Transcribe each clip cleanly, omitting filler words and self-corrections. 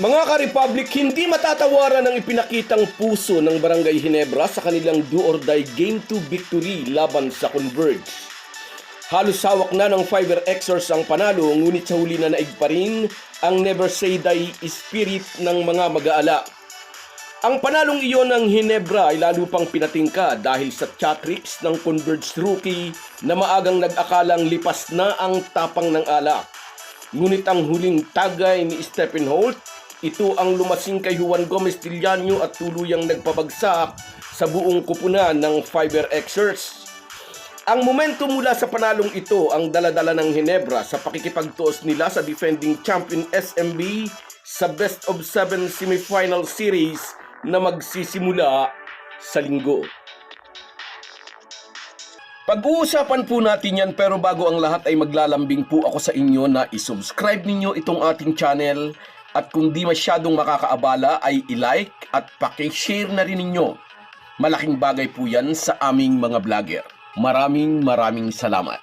Mga ka-Republic, hindi matatawaran ang ipinakitang puso ng Barangay Ginebra sa kanilang do-or-die Game 2 victory laban sa Converge. Halos hawak na ng Fiber Xers ang panalo, ngunit sa huli na naig pa rin ang never say die spirit ng mga mag-aala. Ang panalong iyon ng Ginebra ay lalo pang pinatingka dahil sa chatrix ng Converge rookie na maagang nag-akalang lipas na ang tapang ng alak. Ngunit ang huling tagay ni Stephen Holt, ito ang lumasing kay Juan Gomez Diliano at tuluyang nagpabagsak sa buong kupunan ng Fiber Xers. Ang momentum mula sa panalong ito ang daladala ng Ginebra sa pakikipagtuos nila sa defending champion SMB sa best of 7 semifinal series na magsisimula sa linggo. Pag-uusapan po natin yan, pero bago ang lahat ay maglalambing po ako sa inyo na isubscribe ninyo itong ating channel at kung di masyadong makakaabala ay i-like at paki-share na rin ninyo. Malaking bagay po yan sa aming mga vlogger. Maraming salamat.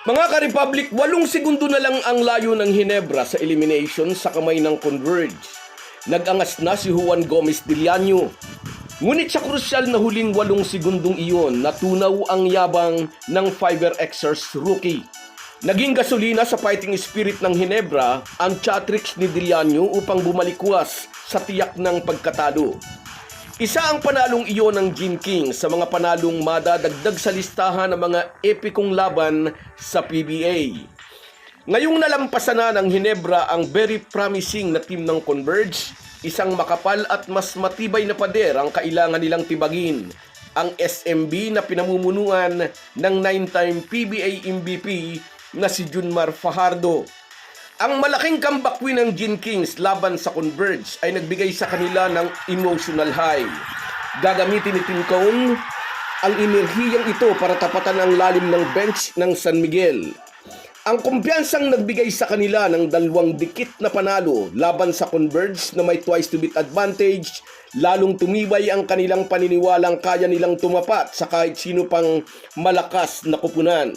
Mga ka-Republic, 8 segundo na lang ang layo ng Ginebra sa elimination sa kamay ng Converge. Nag-angas na si Juan Gomez Diliano. Ngunit sa krusyal na huling 8 segundong iyon, natunaw ang yabang ng Fiber Xers rookie. Naging gasolina sa fighting spirit ng Ginebra ang chatrix ni Diliano upang bumalikwas sa tiyak ng pagkatalo. Isa ang panalong iyon ng Gin King sa mga panalong madadagdag sa listahan ng mga epikong laban sa PBA. Ngayong nalampasan na ng Ginebra ang very promising na team ng Converge, isang makapal at mas matibay na pader ang kailangan nilang tibagin, ang SMB na pinamumunuan ng 9-time PBA MVP na si Junmar Fajardo. Ang malaking comeback win ng Gin Kings laban sa Converge ay nagbigay sa kanila ng emotional high. Gagamitin ni Tim Cone ang enerhiyang ito para tapatan ang lalim ng bench ng San Miguel. Ang kumpiyansang nagbigay sa kanila ng 2 dikit na panalo laban sa Converge na may twice to beat advantage, lalong tumibay ang kanilang paniniwalang kaya nilang tumapat sa kahit sino pang malakas na kupunan.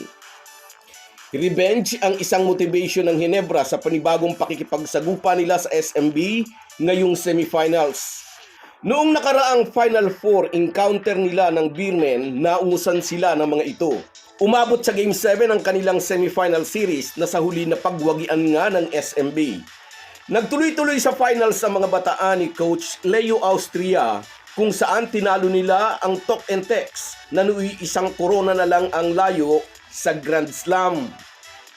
Revenge ang isang motivation ng Ginebra sa panibagong pakikipagsagupa nila sa SMB ngayong semifinals. Noong nakaraang Final 4 encounter nila ng Beermen, naungusan sila ng mga ito. Umabot sa Game 7 ang kanilang semifinal series na sa huli na pagwagian nga ng SMB. Nagtuloy-tuloy sa finals ang mga bataan ni Coach Leo Austria kung saan tinalo nila ang Tok and Tex na nuwi isang korona na lang ang layo sa Grand Slam.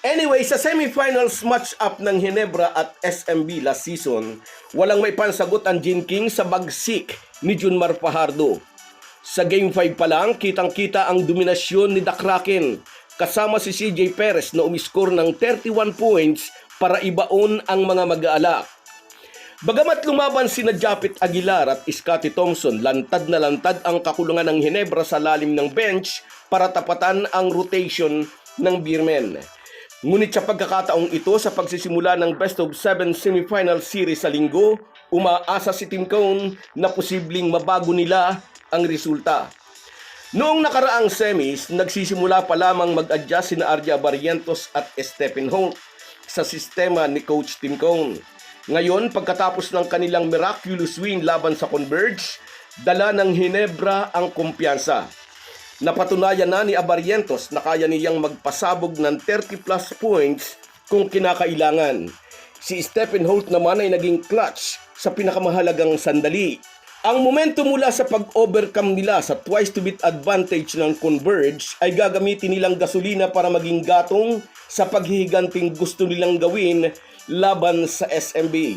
Anyway, sa semifinals match-up ng Ginebra at SMB last season, walang may pansagot ang Gin King sa bagsik ni Junmar Fajardo. Sa Game 5 pa lang, kitang-kita ang dominasyon ni The Kraken kasama si CJ Perez na umiskor ng 31 points para ibaon ang mga mag-aalak. Bagamat lumaban sina Japit Aguilar at Scottie Thompson, lantad na lantad ang kakulungan ng Ginebra sa lalim ng bench para tapatan ang rotation ng Beermen. Ngunit sa pagkakataong ito sa pagsisimula ng best of 7 semifinal series sa linggo, umaasa si Tim Cone na posibleng mabago nila ang resulta. Noong nakaraang semis, nagsisimula pa lamang mag-adjust sina Arja Barrientos at Stephen Holt sa sistema ni Coach Tim Cone. Ngayon, pagkatapos ng kanilang miraculous win laban sa Converge, dala ng Ginebra ang kumpiyansa. Napatunayan na ni Barrientos na kaya niyang magpasabog ng 30 plus points kung kinakailangan. Si Stephen Holt naman ay naging clutch sa pinakamahalagang sandali. Ang momentum mula sa pag-overcome nila sa twice to beat advantage ng Converge ay gagamitin nilang gasolina para maging gatong sa paghihiganting gusto nilang gawin laban sa SMB.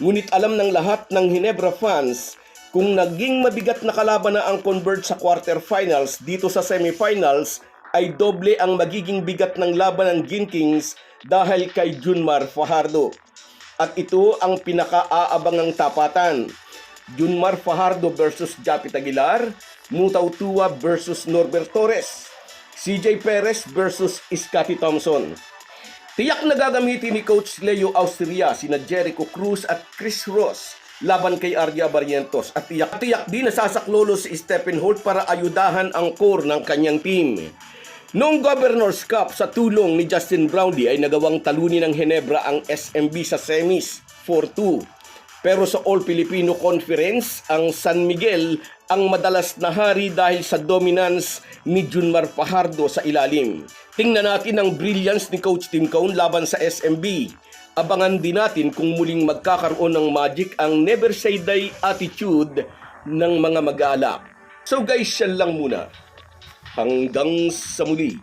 Ngunit alam ng lahat ng Ginebra fans kung naging mabigat na kalaban na ang Converge sa quarterfinals, dito sa semifinals ay doble ang magiging bigat ng laban ng Gin Kings dahil kay Junmar Fajardo. At ito ang pinaka-aabangang tapatan. Junmar Fajardo versus Japit Aguilar, Mutaw Tua versus Norbert Torres, CJ Perez versus Scottie Thompson. Tiyak na gagamitin ni Coach Leo Austria sina Jericho Cruz at Chris Ross laban kay Arja Barrientos at tiyak din nasasaklolo si Stephen Holt para ayudahan ang core ng kanyang team. Noong Governor's Cup sa tulong ni Justin Brownlee ay nagawang talunin ng Ginebra ang SMB sa semis 4-2. Pero sa All-Filipino Conference, ang San Miguel ang madalas na hari dahil sa dominance ni Junmar Fajardo sa ilalim. Tingnan natin ang brilliance ni Coach Tim Cone laban sa SMB. Abangan din natin kung muling magkakaroon ng magic ang never say die attitude ng mga mag-aalak. So guys, yan lang muna. Hanggang sa muli.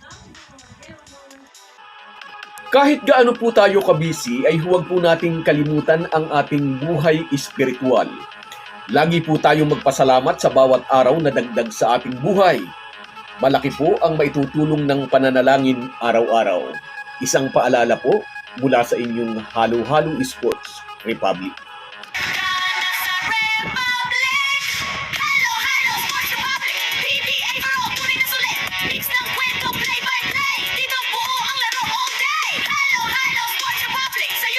Kahit gaano po tayo kabisi ay huwag po nating kalimutan ang ating buhay espiritual. Lagi po tayong magpasalamat sa bawat araw na dagdag sa ating buhay. Malaki po ang maitutulong ng pananalangin araw-araw. Isang paalala po mula sa inyong Halo Halo Sports Republic.